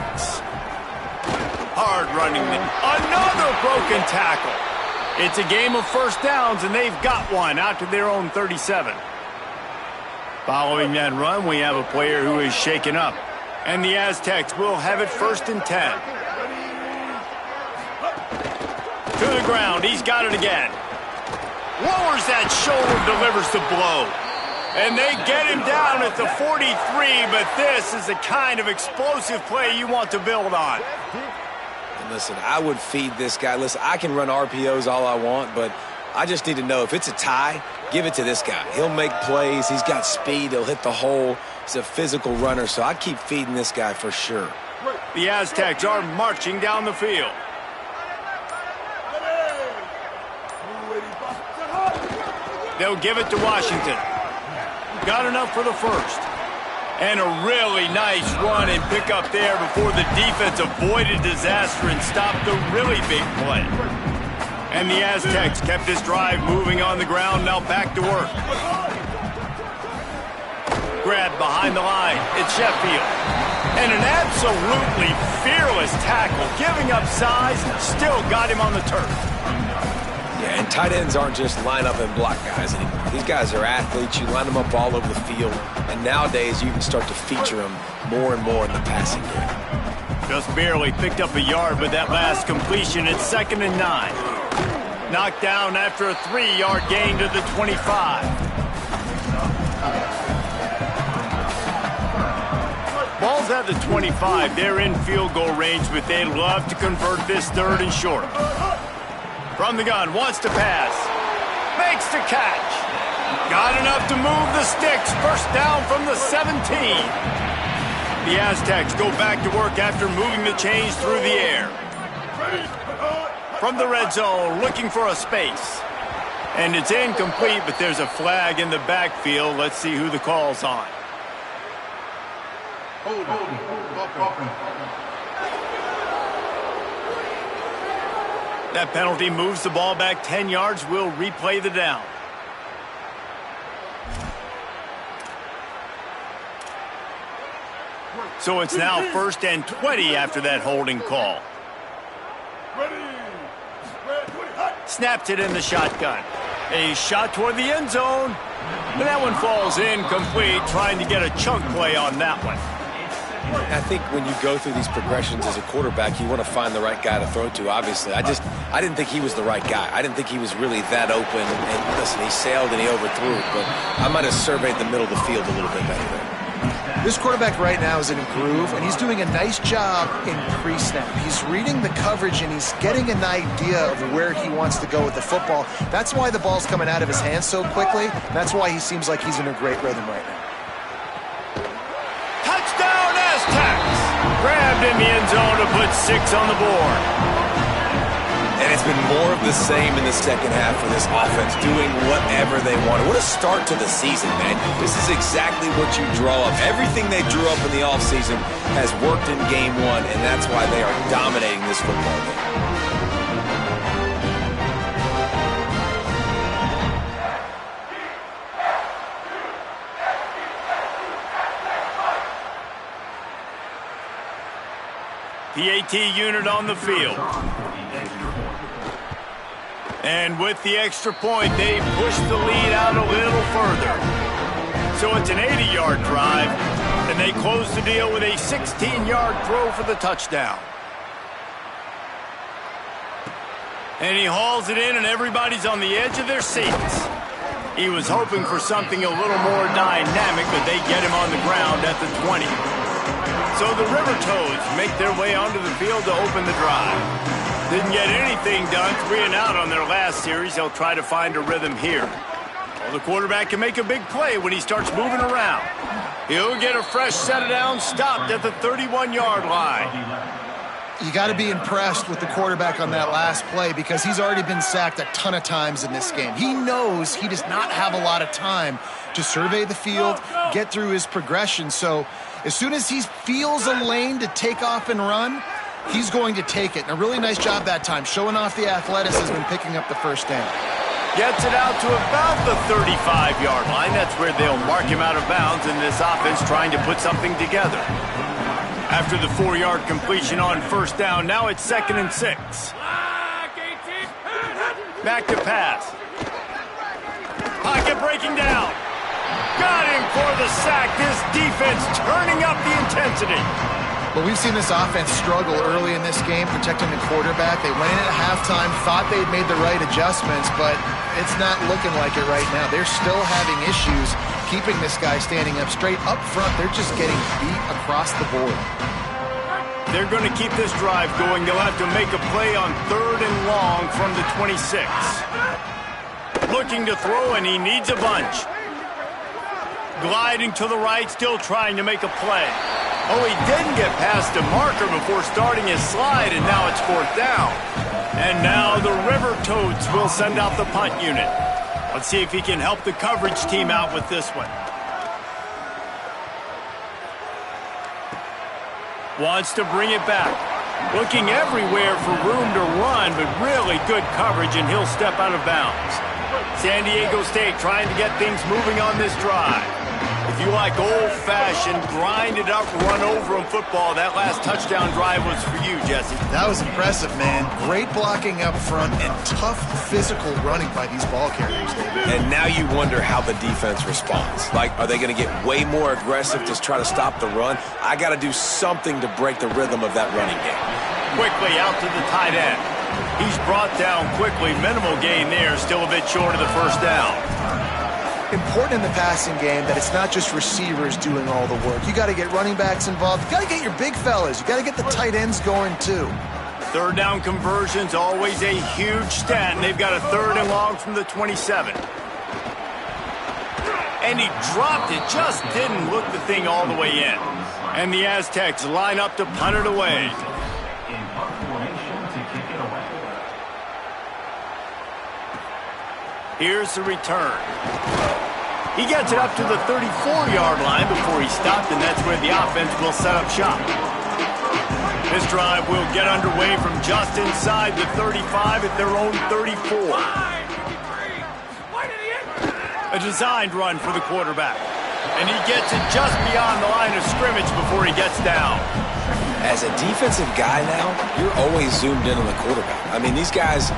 Hard running. Another broken tackle. It's a game of first downs, and they've got one out to their own 37. Following that run, we have a player who is shaken up, and the Aztecs will have it 1st and 10. To the ground, he's got it again. Lowers that shoulder, delivers the blow. And they get him down at the 43, but this is the kind of explosive play you want to build on. And listen, I would feed this guy. Listen, I can run RPOs all I want, but I just need to know if it's a tie, give it to this guy. He'll make plays. He's got speed. He'll hit the hole. He's a physical runner, so I keep feeding this guy for sure. The Aztecs are marching down the field. They'll give it to Washington. Got enough for the first. And a really nice run and pick up there before the defense avoided disaster and stopped the really big play. And the Aztecs kept this drive moving on the ground, now back to work. Grabbed behind the line. It's Sheffield. And an absolutely fearless tackle, giving up size, still got him on the turf. Yeah, and tight ends aren't just line up and block guys anymore. These guys are athletes. You line them up all over the field. And nowadays, you can start to feature them more and more in the passing game. Just barely picked up a yard, but that last completion, it's 2nd and 9. Knocked down after a 3-yard gain to the 25. Ball's at the 25. They're in field goal range, but they'd love to convert this 3rd and short. From the gun, wants to pass. Makes the catch. Got enough to move the sticks. First down from the 17. The Aztecs go back to work after moving the chains through the air. From the red zone, looking for a space. And it's incomplete, but there's a flag in the backfield. Let's see who the call's on. That penalty moves the ball back 10 yards. We'll replay the down. So it's now 1st and 20 after that holding call. Snapped it in the shotgun. A shot toward the end zone. And that one falls incomplete, trying to get a chunk play on that one. I think when you go through these progressions as a quarterback, you want to find the right guy to throw to, obviously. I didn't think he was the right guy. I didn't think he was really that open. And listen, he sailed and he overthrew it, but I might have surveyed the middle of the field a little bit better there. This quarterback right now is in a groove, and he's doing a nice job in pre-snap. He's reading the coverage, and he's getting an idea of where he wants to go with the football. That's why the ball's coming out of his hands so quickly. That's why he seems like he's in a great rhythm right now. Touchdown, Aztecs! Grabbed in the end zone to put 6 on the board. And it's been more of the same in the second half for this offense, doing whatever they wanted. What a start to the season, man. This is exactly what you draw up. Everything they drew up in the offseason has worked in game 1, and that's why they are dominating this football game. PAT unit on the field. And with the extra point, they push the lead out a little further. So it's an 80-yard drive, and they close the deal with a 16-yard throw for the touchdown. And he hauls it in, and everybody's on the edge of their seats. He was hoping for something a little more dynamic, but they get him on the ground at the 20. So the River Toads make their way onto the field to open the drive. Didn't get anything done, 3 and out on their last series. They'll try to find a rhythm here. Well, the quarterback can make a big play when he starts moving around. He'll get a fresh set of downs stopped at the 31-yard line. You got to be impressed with the quarterback on that last play because he's already been sacked a ton of times in this game. He knows he does not have a lot of time to survey the field, get through his progression. So as soon as he feels a lane to take off and run, he's going to take it. And a really nice job that time, showing off the athleticism and picking up the first down. Gets it out to about the 35-yard line. That's where they'll mark him out of bounds in this offense trying to put something together. After the 4-yard completion on first down, now it's 2nd and 6. Back to pass. Pocket breaking down. Got him for the sack. This defense turning up the intensity. Well, we've seen this offense struggle early in this game, protecting the quarterback. They went in at halftime, thought they'd made the right adjustments, but it's not looking like it right now. They're still having issues keeping this guy standing up straight. Up front, they're just getting beat across the board. They're going to keep this drive going. They'll have to make a play on 3rd and long from the 26. Looking to throw, and he needs a bunch. Gliding to the right, still trying to make a play. Oh, he didn't get past the marker before starting his slide, and now it's 4th down. And now the River Toads will send out the punt unit. Let's see if he can help the coverage team out with this one. Wants to bring it back. Looking everywhere for room to run, but really good coverage, and he'll step out of bounds. San Diego State trying to get things moving on this drive. If you like old-fashioned, grind-it-up, run-over-'em football, that last touchdown drive was for you, Jesse. That was impressive, man. Great blocking up front and tough physical running by these ball carriers, David. And now you wonder how the defense responds. Like, are they going to get way more aggressive to try to stop the run? I got to do something to break the rhythm of that running game. Quickly out to the tight end. He's brought down quickly. Minimal gain there, still a bit short of the first down. Important in the passing game that it's not just receivers doing all the work. You got to get running backs involved. You got to get your big fellas. You got to get the tight ends going too. 3rd down conversion's always a huge stat, and they've got a 3rd and long from the 27. And he dropped it, just didn't look the thing all the way in. And the Aztecs line up to punt it away. Here's the return. He gets it up to the 34-yard line before he stopped, and that's where the offense will set up shop. This drive will get underway from just inside the 35 at their own 34. A designed run for the quarterback. And he gets it just beyond the line of scrimmage before he gets down. As a defensive guy now, you're always zoomed in on the quarterback. I mean, these guys,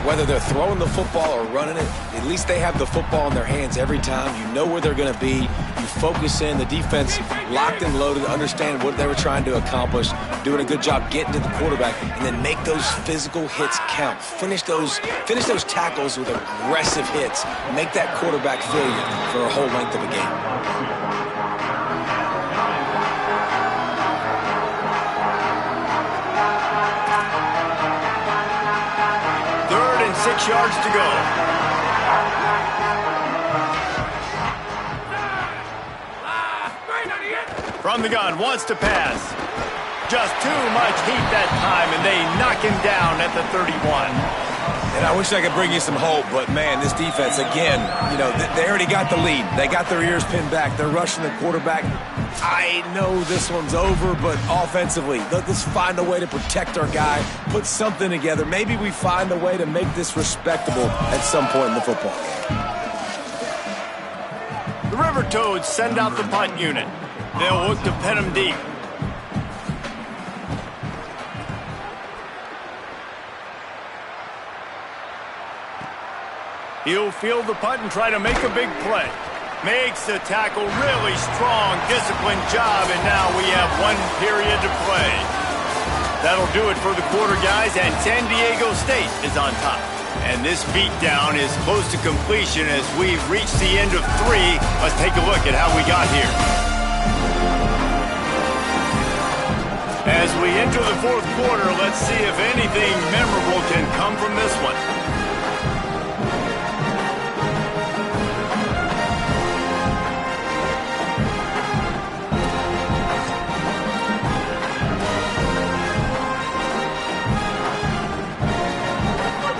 whether they're throwing the football or running it, at least they have the football in their hands every time. You know where they're going to be. You focus in. The defense locked and loaded, understand what they were trying to accomplish, doing a good job getting to the quarterback, and then make those physical hits count. Finish those tackles with aggressive hits. Make that quarterback feel you for a whole length of a game. 6 yards to go. From the gun, wants to pass. Just too much heat that time, and they knock him down at the 31. And I wish I could bring you some hope, but, man, this defense, again, you know, they already got the lead. They got their ears pinned back. They're rushing the quarterback. I know this one's over, but offensively, let's find a way to protect our guy, put something together. Maybe we find a way to make this respectable at some point in the football game. The River Toads send out the punt unit. They'll look to pin him deep. He'll field the punt and try to make a big play. Makes the tackle, really strong, disciplined job, and now we have 1 period to play. That'll do it for the quarter, guys, and San Diego State is on top. And this beatdown is close to completion as we've reached the end of 3. Let's take a look at how we got here. As we enter the 4th quarter, let's see if anything memorable can come from this one.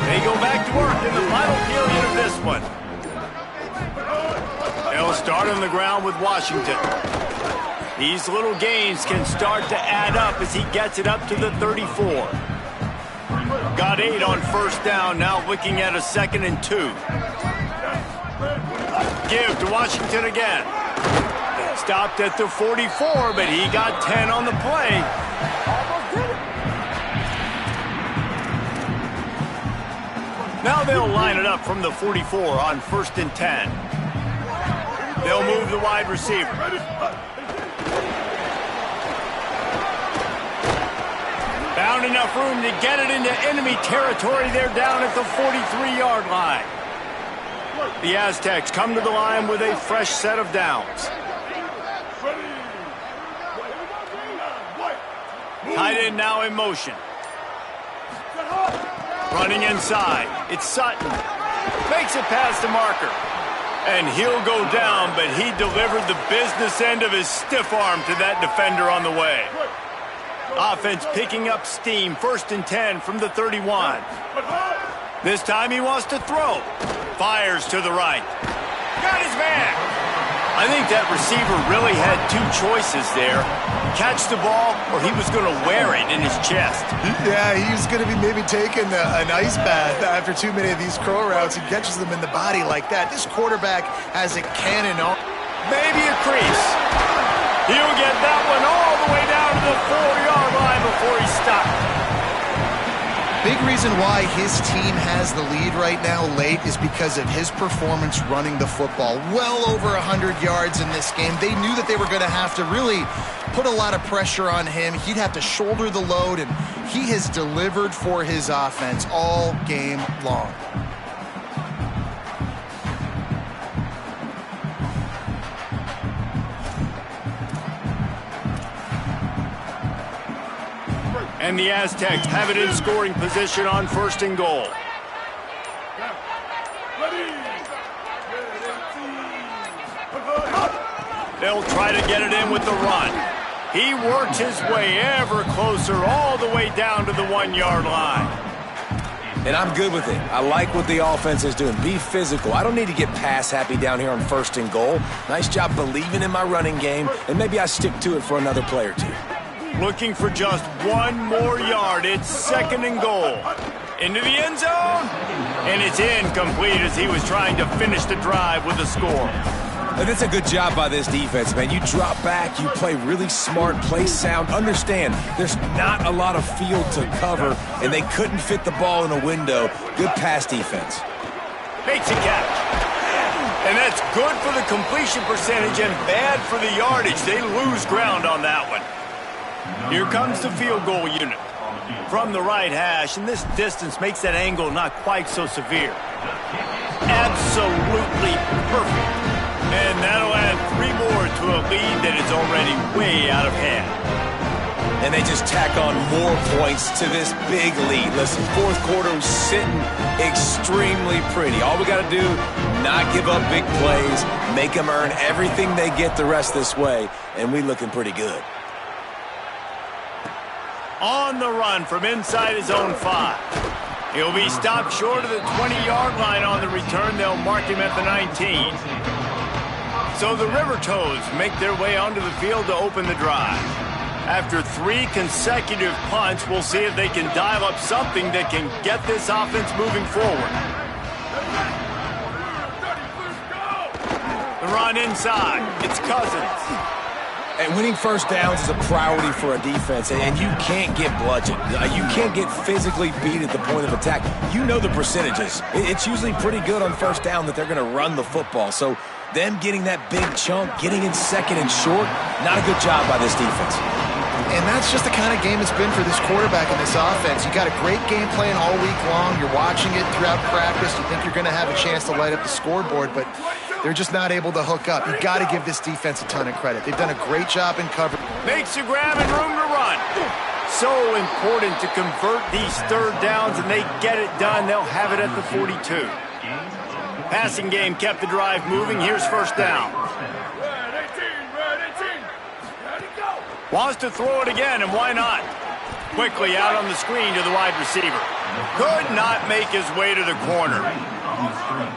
They go back to work in the final period of this one. They'll start on the ground with Washington. These little gains can start to add up as he gets it up to the 34. Got 8 on 1st down, now looking at a 2nd and 2. Give to Washington again. Stopped at the 44, but he got 10 on the play. Now they'll line it up from the 44 on 1st and 10. They'll move the wide receiver. Found enough room to get it into enemy territory. They're down at the 43-yard line. The Aztecs come to the line with a fresh set of downs. Tight end now in motion. Running inside. It's Sutton. Makes it past the marker. And he'll go down, but he delivered the business end of his stiff arm to that defender on the way. Offense picking up steam. 1st and 10 from the 31. This time he wants to throw. Fires to the right. Got his man. I think that receiver really had 2 choices there. Catch the ball, or he was going to wear it in his chest. Yeah, he was going to be maybe taking an ice bath after too many of these curl routes. He catches them in the body like that. This quarterback has a cannon on. Maybe a crease. He'll get that one all the way down to the 4-yard line before he stopped. Big reason why his team has the lead right now late is because of his performance running the football. Well over 100 yards in this game. They knew that they were going to have to really put a lot of pressure on him. He'd have to shoulder the load, and he has delivered for his offense all game long. And the Aztecs have it in scoring position on 1st and goal. They'll try to get it in with the run. He works his way ever closer all the way down to the 1-yard line. And I'm good with it. I like what the offense is doing. Be physical. I don't need to get pass happy down here on 1st and goal. Nice job believing in my running game, and maybe I stick to it for another play or 2. Looking for just 1 more yard. It's 2nd and goal. Into the end zone. And it's incomplete as he was trying to finish the drive with a score. And that's a good job by this defense, man. You drop back, you play really smart, play sound. Understand, there's not a lot of field to cover, and they couldn't fit the ball in a window. Good pass defense. Makes a catch. And that's good for the completion percentage and bad for the yardage. They lose ground on that one. Here comes the field goal unit from the right hash, and this distance makes that angle not quite so severe. Absolutely perfect. And that'll add 3 more to a lead that is already way out of hand. And they just tack on more points to this big lead. Listen, 4th quarter was sitting extremely pretty. All we got to do, not give up big plays, make them earn everything they get the rest this way, and we looking pretty good. On the run from inside his own 5. He'll be stopped short of the 20-yard line on the return. They'll mark him at the 19. So the River Toes make their way onto the field to open the drive. After 3 consecutive punts, we'll see if they can dial up something that can get this offense moving forward. The run inside. It's Cousins. And winning first downs is a priority for a defense, and you can't get bludgeoned. You can't get physically beat at the point of attack. You know the percentages. It's usually pretty good on first down that they're going to run the football. So them getting that big chunk, getting in second and short, not a good job by this defense. And that's just the kind of game it's been for this quarterback and this offense. You got a great game plan all week long. You're watching it throughout practice. You think you're going to have a chance to light up the scoreboard, but they're just not able to hook up. You got to give this defense a ton of credit. They've done a great job in cover. Makes a grab and room to run. So important to convert these third downs, and they get it done. They'll have it at the 42. Passing game kept the drive moving. Here's first down. Wants to throw it again, and why not? Quickly out on the screen to the wide receiver. Could not make his way to the corner.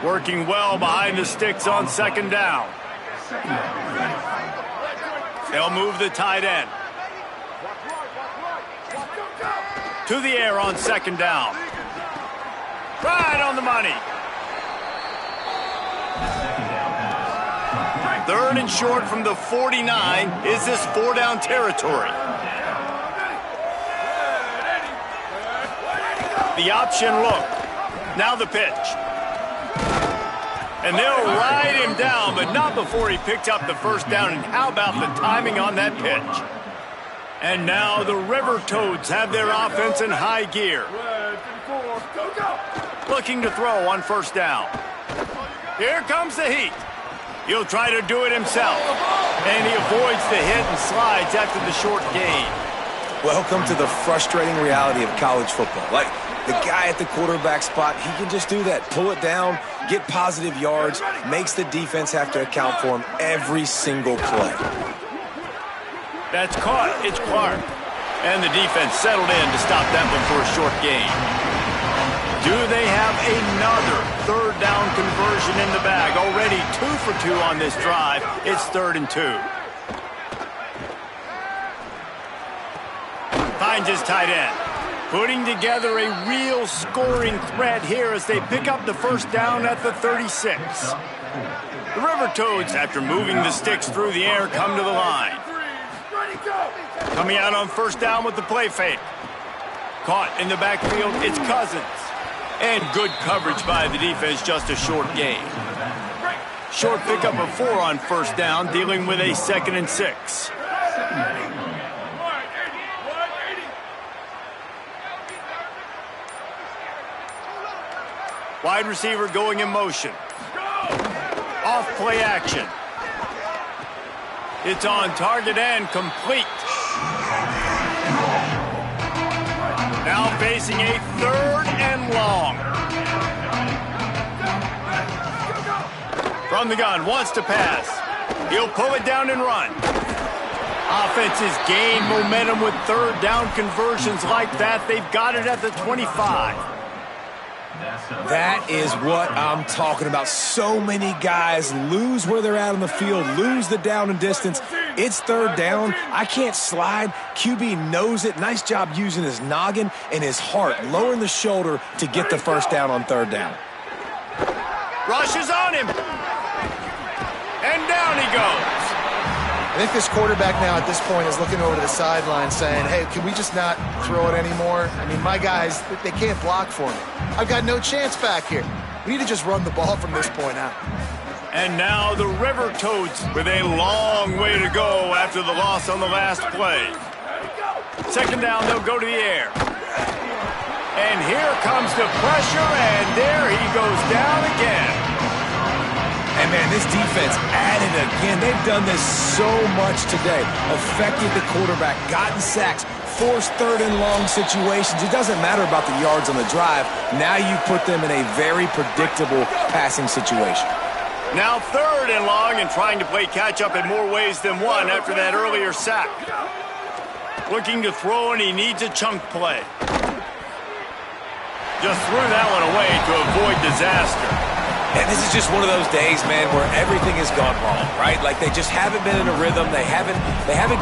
Working well behind the sticks on second down. They'll move the tight end. To the air on second down. Right on the money. Third and short from the 49. Is this four-down territory? The option look. Now the pitch. And they'll ride him down, but not before he picked up the first down. And how about the timing on that pitch? And now the River Toads have their offense in high gear. Looking to throw on first down. Here comes the heat. He'll try to do it himself. And he avoids the hit and slides after the short gain. Welcome to the frustrating reality of college football. Like, the guy at the quarterback spot, he can just do that. Pull it down, get positive yards, makes the defense have to account for him every single play. That's caught. It's Clark. And the defense settled in to stop that one for a short gain. Do they have another third down conversion in the bag? Already 2 for 2 on this drive. It's 3rd and 2. Finds his tight end. Putting together a real scoring threat here as they pick up the first down at the 36. The River Toads, after moving the sticks through the air, come to the line. Coming out on first down with the play fake. Caught in the backfield, it's Cousins. And good coverage by the defense, just a short gain. Short pickup of 4 on first down, dealing with a 2nd and 6. Wide receiver going in motion. Off play action. It's on target and complete. Now facing a 3rd and long. From the gun, wants to pass. He'll pull it down and run. Offenses gain momentum with third down conversions like that. They've got it at the 25. That is what I'm talking about. So many guys lose where they're at on the field, lose the down and distance. It's third down. I can't slide. QB knows it. Nice job using his noggin and his heart, lowering the shoulder to get the first down on third down. Rushes on him. And down he goes. I think this quarterback now at this point is looking over to the sideline saying, hey, can we just not throw it anymore? I mean, my guys, they can't block for me. I've got no chance back here. We need to just run the ball from this point out. And now the River Toads with a long way to go after the loss on the last play. Second down, they'll go to the air. And here comes the pressure, and there he goes down again. And, man, this defense added again. They've done this so much today. Affected the quarterback, gotten sacks, forced third and long situations. It doesn't matter about the yards on the drive. Now you put them in a very predictable passing situation. Now 3rd and long and trying to play catch-up in more ways than one after that earlier sack. Looking to throw, and he needs a chunk play. Just threw that one away to avoid disaster. And this is just one of those days, man, where everything has gone wrong, right? Like they just haven't been in a rhythm. They haven't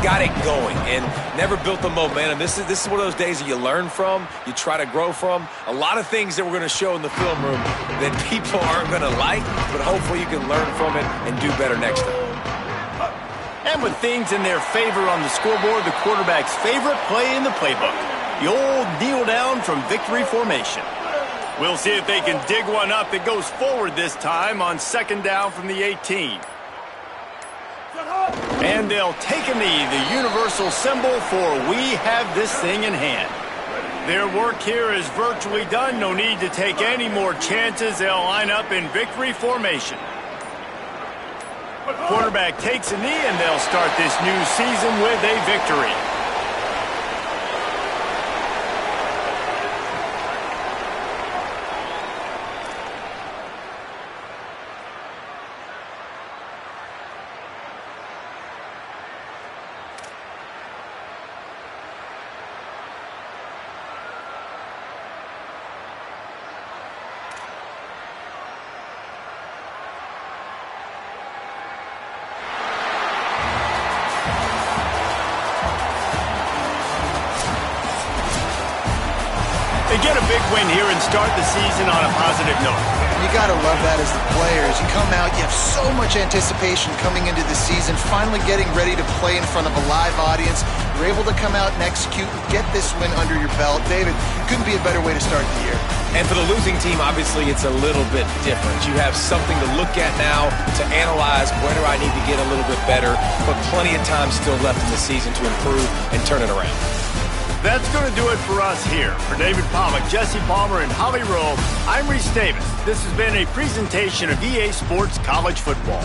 got it going and never built the momentum. This is one of those days that you learn from, you try to grow from. A lot of things that we're going to show in the film room that people aren't going to like, but hopefully you can learn from it and do better next time. And with things in their favor on the scoreboard, the quarterback's favorite play in the playbook, the old kneel down from victory formation. We'll see if they can dig one up that goes forward this time on second down from the 18. And they'll take a knee, the universal symbol for we have this thing in hand. Their work here is virtually done. No need to take any more chances. They'll line up in victory formation. Quarterback takes a knee, and they'll start this new season with a victory. They get a big win here and start the season on a positive note. You got to love that as the players. You come out, you have so much anticipation coming into the season, finally getting ready to play in front of a live audience. You're able to come out and execute and get this win under your belt. David, couldn't be a better way to start the year. And for the losing team, obviously, it's a little bit different. You have something to look at now to analyze where do I need to get a little bit better, but plenty of time still left in the season to improve and turn it around. That's going to do it for us here. For David Pollack, Jesse Palmer, and Holly Rowe, I'm Reese Davis. This has been a presentation of EA Sports College Football.